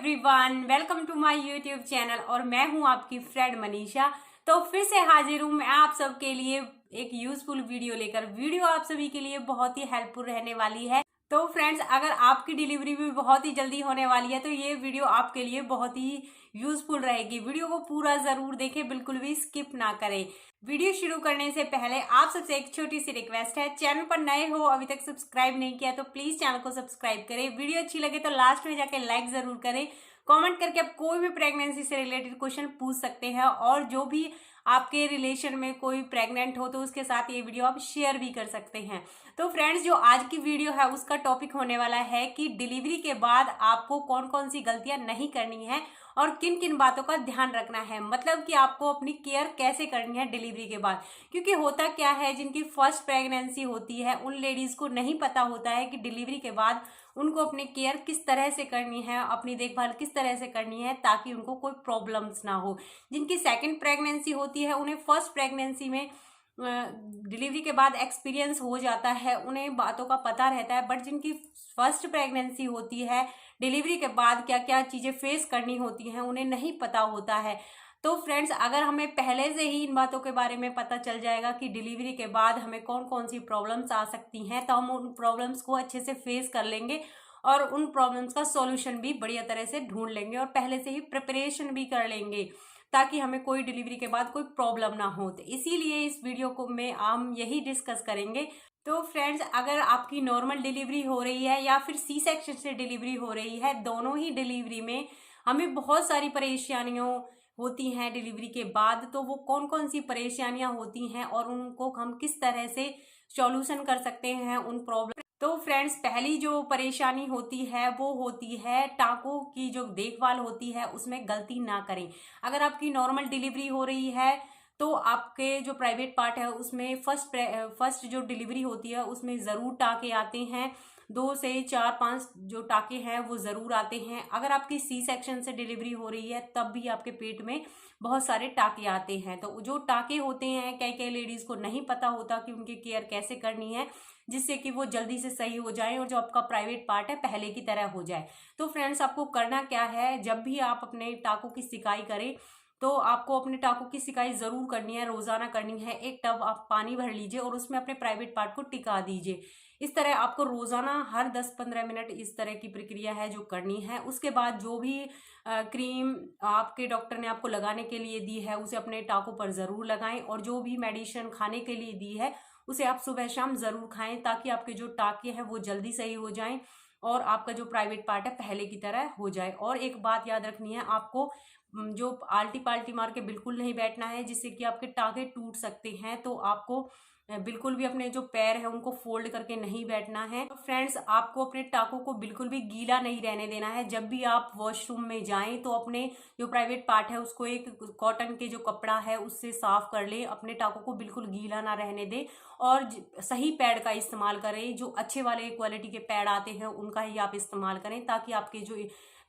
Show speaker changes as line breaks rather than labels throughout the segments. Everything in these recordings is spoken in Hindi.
Everyone, welcome to my YouTube channel और मैं हूं आपकी फ्रेंड मनीषा। तो फिर से हाजिर हूं मैं आप सबके लिए एक यूजफुल वीडियो लेकर। वीडियो आप सभी के लिए बहुत ही हेल्पफुल रहने वाली है। तो फ्रेंड्स, अगर आपकी डिलीवरी भी बहुत ही जल्दी होने वाली है तो ये वीडियो आपके लिए बहुत ही यूजफुल रहेगी। वीडियो को पूरा जरूर देखें, बिल्कुल भी स्किप ना करें। वीडियो शुरू करने से पहले आप सबसे एक छोटी सी रिक्वेस्ट है, चैनल पर नए हो अभी तक सब्सक्राइब नहीं किया तो प्लीज चैनल को सब्सक्राइब करें। वीडियो अच्छी लगे तो लास्ट में जाके लाइक जरूर करें। कमेंट करके आप कोई भी प्रेगनेंसी से रिलेटेड क्वेश्चन पूछ सकते हैं और जो भी आपके रिलेशन में कोई प्रेग्नेंट हो तो उसके साथ ये वीडियो आप शेयर भी कर सकते हैं। तो फ्रेंड्स, जो आज की वीडियो है उसका टॉपिक होने वाला है कि डिलीवरी के बाद आपको कौन कौन सी गलतियां नहीं करनी है और किन किन बातों का ध्यान रखना है। मतलब कि आपको अपनी केयर कैसे करनी है डिलीवरी के बाद। क्योंकि होता क्या है, जिनकी फर्स्ट प्रेगनेंसी होती है उन लेडीज को नहीं पता होता है कि डिलीवरी के बाद उनको अपनी केयर किस तरह से करनी है, अपनी देखभाल किस तरह से करनी है ताकि उनको कोई प्रॉब्लम्स ना हो। जिनकी सेकंड प्रेगनेंसी होती है उन्हें फर्स्ट प्रेगनेंसी में डिलीवरी के बाद एक्सपीरियंस हो जाता है, उन्हें बातों का पता रहता है। बट जिनकी फर्स्ट प्रेगनेंसी होती है, डिलीवरी के बाद क्या क्या चीज़ें फेस करनी होती हैं उन्हें नहीं पता होता है। तो फ्रेंड्स, अगर हमें पहले से ही इन बातों के बारे में पता चल जाएगा कि डिलीवरी के बाद हमें कौन कौन सी प्रॉब्लम्स आ सकती हैं, तो हम उन प्रॉब्लम्स को अच्छे से फेस कर लेंगे और उन प्रॉब्लम्स का सॉल्यूशन भी बढ़िया तरह से ढूंढ लेंगे और पहले से ही प्रिपरेशन भी कर लेंगे ताकि हमें कोई डिलीवरी के बाद कोई प्रॉब्लम ना हो। तो इसीलिए इस वीडियो को में हम यही डिस्कस करेंगे। तो फ्रेंड्स, अगर आपकी नॉर्मल डिलीवरी हो रही है या फिर सी सेक्शन से डिलीवरी हो रही है, दोनों ही डिलीवरी में हमें बहुत सारी परेशानियों होती हैं डिलीवरी के बाद। तो वो कौन कौन सी परेशानियां होती हैं और उनको हम किस तरह से सॉल्यूशन कर सकते हैं उन प्रॉब्लम। तो फ्रेंड्स, पहली जो परेशानी होती है वो होती है टाँकों की जो देखभाल होती है उसमें गलती ना करें। अगर आपकी नॉर्मल डिलीवरी हो रही है तो आपके जो प्राइवेट पार्ट है उसमें फर्स्ट जो डिलीवरी होती है उसमें ज़रूर टाँके आते हैं। 2 से 4-5 जो टाँके हैं वो ज़रूर आते हैं। अगर आपकी सी सेक्शन से डिलीवरी हो रही है तब भी आपके पेट में बहुत सारे टाँके आते हैं। तो जो टाँके होते हैं, कई कई लेडीज़ को नहीं पता होता कि उनकी केयर कैसे करनी है जिससे कि वो जल्दी से सही हो जाए और जो आपका प्राइवेट पार्ट है पहले की तरह हो जाए। तो फ्रेंड्स, आपको करना क्या है, जब भी आप अपने टाँकों की सिकाई करें तो आपको अपने टाँकों की सिकाई ज़रूर करनी है, रोज़ाना करनी है। एक टब आप पानी भर लीजिए और उसमें अपने प्राइवेट पार्ट को टिका दीजिए। इस तरह आपको रोज़ाना हर 10-15 मिनट इस तरह की प्रक्रिया है जो करनी है। उसके बाद जो भी क्रीम आपके डॉक्टर ने आपको लगाने के लिए दी है उसे अपने टाँकों पर ज़रूर लगाएं और जो भी मेडिसिन खाने के लिए दी है उसे आप सुबह शाम ज़रूर खाएं ताकि आपके जो टाँके हैं वो जल्दी सही हो जाएं और आपका जो प्राइवेट पार्ट है पहले की तरह हो जाए। और एक बात याद रखनी है, आपको जो आल्टी पाल्टी मार के बिल्कुल नहीं बैठना है जिससे कि आपके टाँके टूट सकते हैं। तो आपको बिल्कुल भी अपने जो पैर है उनको फोल्ड करके नहीं बैठना है। तो फ्रेंड्स, आपको अपने टाँकों को बिल्कुल भी गीला नहीं रहने देना है। जब भी आप वॉशरूम में जाएं तो अपने जो प्राइवेट पार्ट है उसको एक कॉटन के जो कपड़ा है उससे साफ कर लें। अपने टाँकों को बिल्कुल गीला ना रहने दें और सही पैड का इस्तेमाल करें। जो अच्छे वाले क्वालिटी के पैड आते हैं उनका ही आप इस्तेमाल करें ताकि आपके जो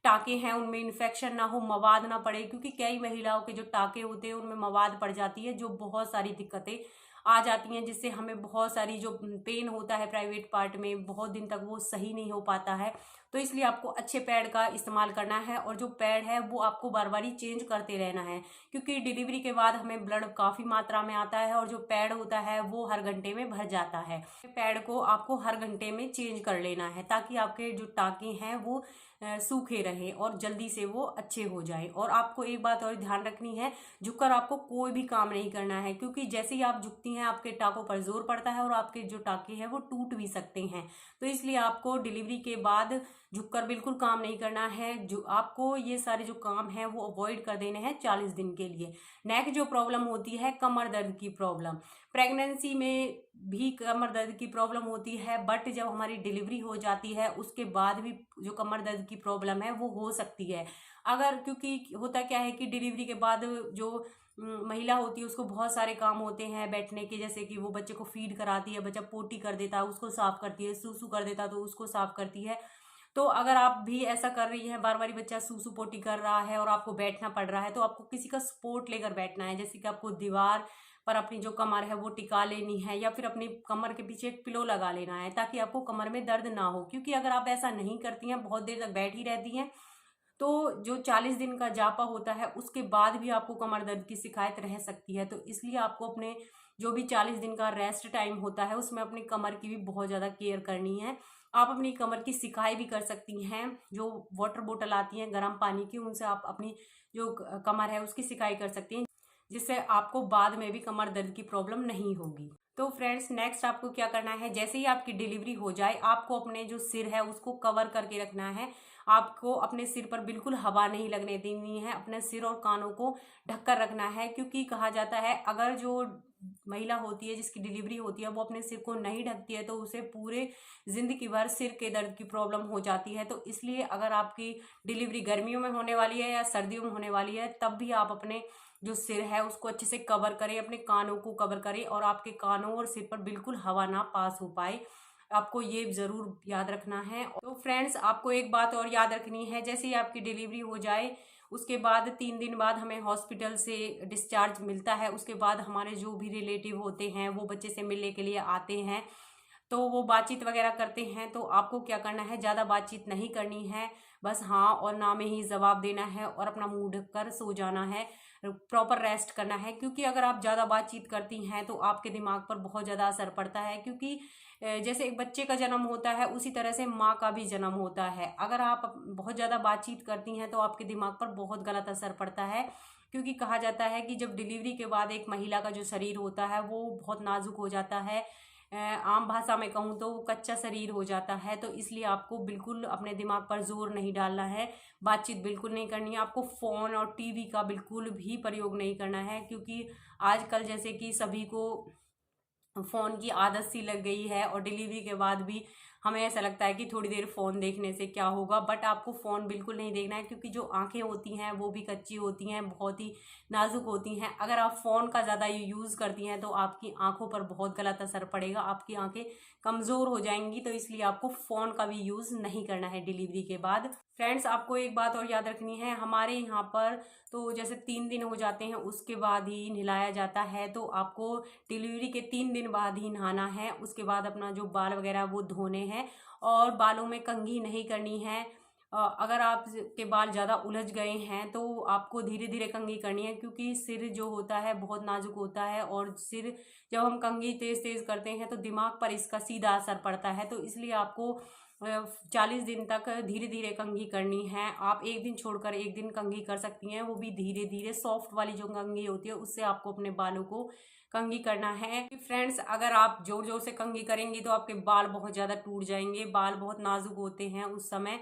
टाँके हैं उनमें इन्फेक्शन ना हो, मवाद ना पड़े। क्योंकि कई महिलाओं के जो टाँके होते हैं उनमें मवाद पड़ जाती है जो बहुत सारी दिक्कतें आ जाती हैं, जिससे हमें बहुत सारी जो पेन होता है प्राइवेट पार्ट में बहुत दिन तक वो सही नहीं हो पाता है। तो इसलिए आपको अच्छे पैड का इस्तेमाल करना है और जो पैड है वो आपको बार बार ही चेंज करते रहना है क्योंकि डिलीवरी के बाद हमें ब्लड काफ़ी मात्रा में आता है और जो पैड होता है वो हर घंटे में भर जाता है। पैड को आपको हर घंटे में चेंज कर लेना है ताकि आपके जो टाँके हैं वो सूखे रहे और जल्दी से वो अच्छे हो जाए। और आपको एक बात और ध्यान रखनी है, झुककर आपको कोई भी काम नहीं करना है क्योंकि जैसे ही आप झुकती हैं आपके टाँकों पर जोर पड़ता है और आपके जो टाँके हैं वो टूट भी सकते हैं। तो इसलिए आपको डिलीवरी के बाद झुककर बिल्कुल काम नहीं करना है। जो आपको ये सारे जो काम हैं वो अवॉइड कर देने हैं 40 दिन के लिए। नेक्स्ट जो प्रॉब्लम होती है कमर दर्द की प्रॉब्लम, प्रेगनेंसी में भी कमर दर्द की प्रॉब्लम होती है बट जब हमारी डिलीवरी हो जाती है उसके बाद भी जो कमर दर्द की प्रॉब्लम है वो हो सकती है। अगर क्योंकि होता क्या है कि डिलीवरी के बाद जो महिला होती है उसको बहुत सारे काम होते हैं बैठने के, जैसे कि वो बच्चे को फीड कराती है, बच्चा पोटी कर देता है उसको साफ करती है, सूसू कर देता है तो उसको साफ करती है। तो अगर आप भी ऐसा कर रही हैं, बार बार बच्चा सूसू पोटी कर रहा है और आपको बैठना पड़ रहा है तो आपको किसी का सपोर्ट लेकर बैठना है। जैसे कि आपको दीवार पर अपनी जो कमर है वो टिका लेनी है या फिर अपनी कमर के पीछे एक पिलो लगा लेना है ताकि आपको कमर में दर्द ना हो। क्योंकि अगर आप ऐसा नहीं करती हैं, बहुत देर तक बैठी रहती हैं तो जो 40 दिन का जापा होता है उसके बाद भी आपको कमर दर्द की शिकायत रह सकती है। तो इसलिए आपको अपने जो भी 40 दिन का रेस्ट टाइम होता है उसमें अपनी कमर की भी बहुत ज़्यादा केयर करनी है। आप अपनी कमर की सिकाई भी कर सकती हैं। जो वाटर बोतल आती हैं गर्म पानी की, उनसे आप अपनी जो कमर है उसकी सिकाई कर सकती हैं, जिससे आपको बाद में भी कमर दर्द की प्रॉब्लम नहीं होगी। तो फ्रेंड्स, नेक्स्ट आपको क्या करना है, जैसे ही आपकी डिलीवरी हो जाए आपको अपने जो सिर है उसको कवर करके रखना है। आपको अपने सिर पर बिल्कुल हवा नहीं लगने देनी है, अपने सिर और कानों को ढककर रखना है। क्योंकि कहा जाता है अगर जो महिला होती है जिसकी डिलीवरी होती है वो अपने सिर को नहीं ढकती है तो उसे पूरे जिंदगी भर सिर के दर्द की प्रॉब्लम हो जाती है। तो इसलिए अगर आपकी डिलीवरी गर्मियों में होने वाली है या सर्दियों में होने वाली है तब भी आप अपने जो सिर है उसको अच्छे से कवर करें, अपने कानों को कवर करें और आपके कानों और सिर पर बिल्कुल हवा ना पास हो पाए। आपको ये जरूर याद रखना है। तो फ्रेंड्स, आपको एक बात और याद रखनी है, जैसे ही आपकी डिलीवरी हो जाए उसके बाद 3 दिन बाद हमें हॉस्पिटल से डिस्चार्ज मिलता है। उसके बाद हमारे जो भी रिलेटिव होते हैं वो बच्चे से मिलने के लिए आते हैं, तो वो बातचीत वगैरह करते हैं। तो आपको क्या करना है, ज़्यादा बातचीत नहीं करनी है, बस हाँ और ना में ही जवाब देना है और अपना मुंह ढक कर सो जाना है, प्रॉपर रेस्ट करना है। क्योंकि अगर आप ज़्यादा बातचीत करती हैं तो आपके दिमाग पर बहुत ज़्यादा असर पड़ता है। क्योंकि जैसे एक बच्चे का जन्म होता है उसी तरह से माँ का भी जन्म होता है। अगर आप बहुत ज़्यादा बातचीत करती हैं तो आपके दिमाग पर बहुत गलत असर पड़ता है। क्योंकि कहा जाता है कि जब डिलीवरी के बाद एक महिला का जो शरीर होता है वो बहुत नाजुक हो जाता है, आम भाषा में कहूँ तो वो कच्चा शरीर हो जाता है। तो इसलिए आपको बिल्कुल अपने दिमाग पर जोर नहीं डालना है, बातचीत बिल्कुल नहीं करनी है। आपको फ़ोन और टीवी का बिल्कुल भी प्रयोग नहीं करना है। क्योंकि आजकल जैसे कि सभी को फ़ोन की आदत सी लग गई है और डिलीवरी के बाद भी हमें ऐसा लगता है कि थोड़ी देर फ़ोन देखने से क्या होगा, बट आपको फ़ोन बिल्कुल नहीं देखना है। क्योंकि जो आंखें होती हैं वो भी कच्ची होती हैं, बहुत ही नाजुक होती हैं। अगर आप फ़ोन का ज़्यादा यूज़ करती हैं तो आपकी आंखों पर बहुत गलत असर पड़ेगा, आपकी आंखें कमज़ोर हो जाएंगी। तो इसलिए आपको फ़ोन का भी यूज़ नहीं करना है डिलीवरी के बाद। फ्रेंड्स, आपको एक बात और याद रखनी है, हमारे यहाँ पर तो जैसे 3 दिन हो जाते हैं उसके बाद ही नहलाया जाता है। तो आपको डिलीवरी के 3 दिन बाद ही नहाना है। उसके बाद अपना जो बाल वगैरह वो धोने हैं और बालों में कंघी नहीं करनी है। अगर आप के बाल ज़्यादा उलझ गए हैं तो आपको धीरे धीरे कंघी करनी है। क्योंकि सिर जो होता है बहुत नाजुक होता है और सिर जब हम कंघी तेज़ तेज़ करते हैं तो दिमाग पर इसका सीधा असर पड़ता है। तो इसलिए आपको 40 दिन तक धीरे धीरे कंघी करनी है। आप एक दिन छोड़कर एक दिन कंघी कर सकती हैं, वो भी धीरे धीरे। सॉफ्ट वाली जो कंघी होती है उससे आपको अपने बालों को कंघी करना है। फ्रेंड्स, अगर आप जोर जोर से कंघी करेंगी तो आपके बाल बहुत ज़्यादा टूट जाएंगे, बाल बहुत नाजुक होते हैं उस समय।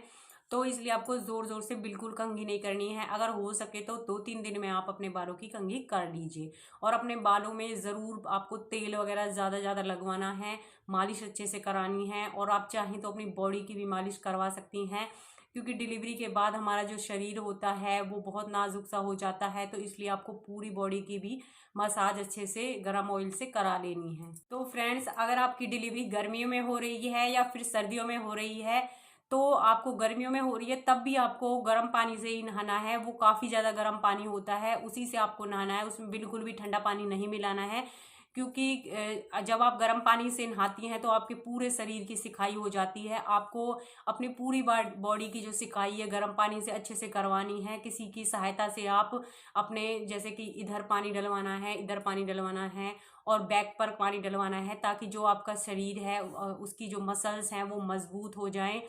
तो इसलिए आपको ज़ोर ज़ोर से बिल्कुल कंघी नहीं करनी है। अगर हो सके तो 2-3 दिन में आप अपने बालों की कंघी कर लीजिए। और अपने बालों में ज़रूर आपको तेल वगैरह ज़्यादा ज़्यादा लगवाना है, मालिश अच्छे से करानी है। और आप चाहें तो अपनी बॉडी की भी मालिश करवा सकती हैं। क्योंकि डिलीवरी के बाद हमारा जो शरीर होता है वो बहुत नाजुक सा हो जाता है। तो इसलिए आपको पूरी बॉडी की भी मसाज अच्छे से गर्म ऑयल से करा लेनी है। तो फ्रेंड्स, अगर आपकी डिलीवरी गर्मियों में हो रही है या फिर सर्दियों में हो रही है, तो आपको गर्मियों में हो रही है तब भी आपको गर्म पानी से ही नहाना है। वो काफ़ी ज़्यादा गर्म पानी होता है, उसी से आपको नहाना है, उसमें बिल्कुल भी ठंडा पानी नहीं मिलाना है। क्योंकि जब आप गर्म पानी से नहाती हैं तो आपके पूरे शरीर की सिकाई हो जाती है। आपको अपनी पूरी बॉडी की जो सिकाई है गर्म पानी से अच्छे से करवानी है। किसी की सहायता से आप अपने, जैसे कि इधर पानी डलवाना है, इधर पानी डलवाना है और बैक पर पानी डलवाना है, ताकि जो आपका शरीर है उसकी जो मसल्स हैं वो मजबूत हो जाएं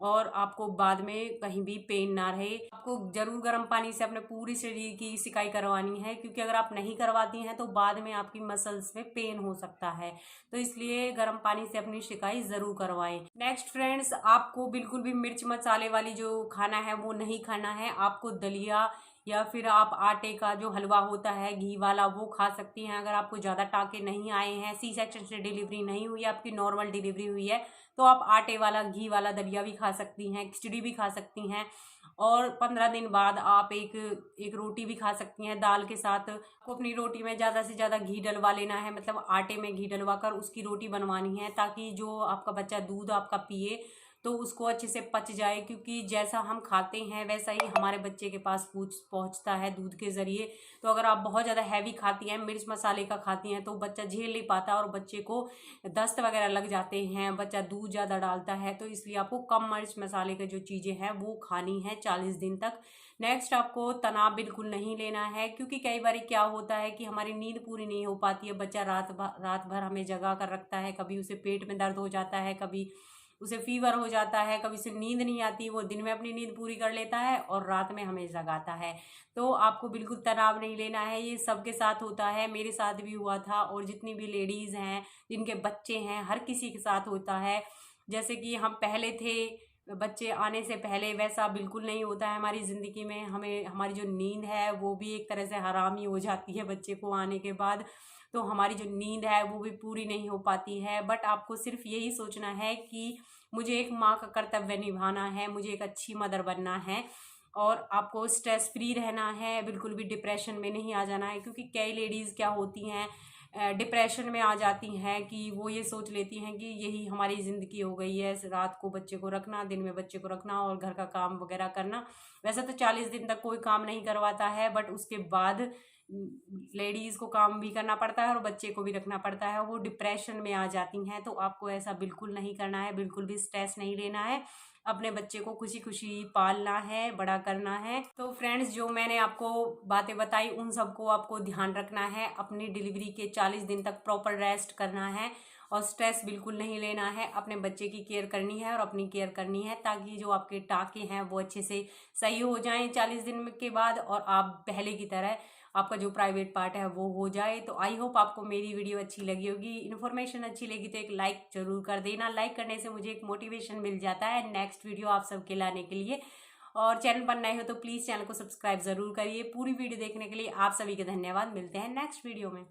और आपको बाद में कहीं भी पेन ना रहे। आपको जरूर गर्म पानी से अपने पूरी शरीर की सिकाई करवानी है। क्योंकि अगर आप नहीं करवाती हैं तो बाद में आपकी मसल्स में पेन हो सकता है। तो इसलिए गर्म पानी से अपनी सिकाई जरूर करवाएं। नेक्स्ट फ्रेंड्स, आपको बिल्कुल भी मिर्च मसाले वाली जो खाना है वो नहीं खाना है। आपको दलिया या फिर आप आटे का जो हलवा होता है घी वाला वो खा सकती हैं। अगर आपको ज़्यादा टाँके नहीं आए हैं, सी सेक्शन से डिलीवरी नहीं हुई, आपकी नॉर्मल डिलीवरी हुई है, तो आप आटे वाला घी वाला दलिया भी खा सकती हैं, खिचड़ी भी खा सकती हैं। और 15 दिन बाद आप एक रोटी भी खा सकती हैं दाल के साथ। आपको अपनी रोटी में ज़्यादा से ज़्यादा घी डलवा लेना है, मतलब आटे में घी डलवा कर उसकी रोटी बनवानी है, ताकि जो आपका बच्चा दूध आपका पिए तो उसको अच्छे से पच जाए, क्योंकि जैसा हम खाते हैं वैसा ही हमारे बच्चे के पास पहुंचता है दूध के ज़रिए। तो अगर आप बहुत ज़्यादा हैवी खाती हैं, मिर्च मसाले का खाती हैं, तो बच्चा झेल नहीं पाता और बच्चे को दस्त वगैरह लग जाते हैं, बच्चा दूध ज़्यादा डालता है। तो इसलिए आपको कम मिर्च मसाले के जो चीज़ें हैं वो खानी है 40 दिन तक। नेक्स्ट, आपको तनाव बिल्कुल नहीं लेना है, क्योंकि कई बार क्या होता है कि हमारी नींद पूरी नहीं हो पाती है, बच्चा रात भर हमें जगा कर रखता है, कभी उसे पेट में दर्द हो जाता है, कभी उसे फीवर हो जाता है, कभी उसे नींद नहीं आती, वो दिन में अपनी नींद पूरी कर लेता है और रात में हमें जगाता है। तो आपको बिल्कुल तनाव नहीं लेना है, ये सबके साथ होता है, मेरे साथ भी हुआ था और जितनी भी लेडीज़ हैं जिनके बच्चे हैं हर किसी के साथ होता है। जैसे कि हम पहले थे, बच्चे आने से पहले, वैसा बिल्कुल नहीं होता है हमारी ज़िंदगी में। हमें हमारी जो नींद है वो भी एक तरह से हराम ही हो जाती है बच्चे को आने के बाद। तो हमारी जो नींद है वो भी पूरी नहीं हो पाती है। बट आपको सिर्फ यही सोचना है कि मुझे एक माँ का कर्तव्य निभाना है, मुझे एक अच्छी मदर बनना है और आपको स्ट्रेस फ्री रहना है, बिल्कुल भी डिप्रेशन में नहीं आ जाना है। क्योंकि कई लेडीज़ क्या होती हैं, डिप्रेशन में आ जाती हैं कि वो ये सोच लेती हैं कि यही हमारी ज़िंदगी हो गई है, रात को बच्चे को रखना, दिन में बच्चे को रखना और घर का काम वगैरह करना। वैसे तो 40 दिन तक कोई काम नहीं करवाता है, बट उसके बाद लेडीज़ को काम भी करना पड़ता है और बच्चे को भी रखना पड़ता है, वो डिप्रेशन में आ जाती हैं। तो आपको ऐसा बिल्कुल नहीं करना है, बिल्कुल भी स्ट्रेस नहीं लेना है, अपने बच्चे को खुशी खुशी पालना है, बड़ा करना है। तो फ्रेंड्स, जो मैंने आपको बातें बताई उन सबको आपको ध्यान रखना है। अपनी डिलीवरी के 40 दिन तक प्रॉपर रेस्ट करना है और स्ट्रेस बिल्कुल नहीं लेना है। अपने बच्चे की केयर करनी है और अपनी केयर करनी है, ताकि जो आपके टाँके हैं वो अच्छे से सही हो जाएं 40 दिन के बाद और आप पहले की तरह आपका जो प्राइवेट पार्ट है वो हो जाए। तो आई होप आपको मेरी वीडियो अच्छी लगी होगी, इन्फॉर्मेशन अच्छी लगी तो एक लाइक जरूर कर देना। लाइक करने से मुझे एक मोटिवेशन मिल जाता है नेक्स्ट वीडियो आप सबके लाने के लिए। और चैनल पर नए हो तो प्लीज़ चैनल को सब्सक्राइब ज़रूर करिए। पूरी वीडियो देखने के लिए आप सभी का धन्यवाद। मिलते हैं नेक्स्ट वीडियो में।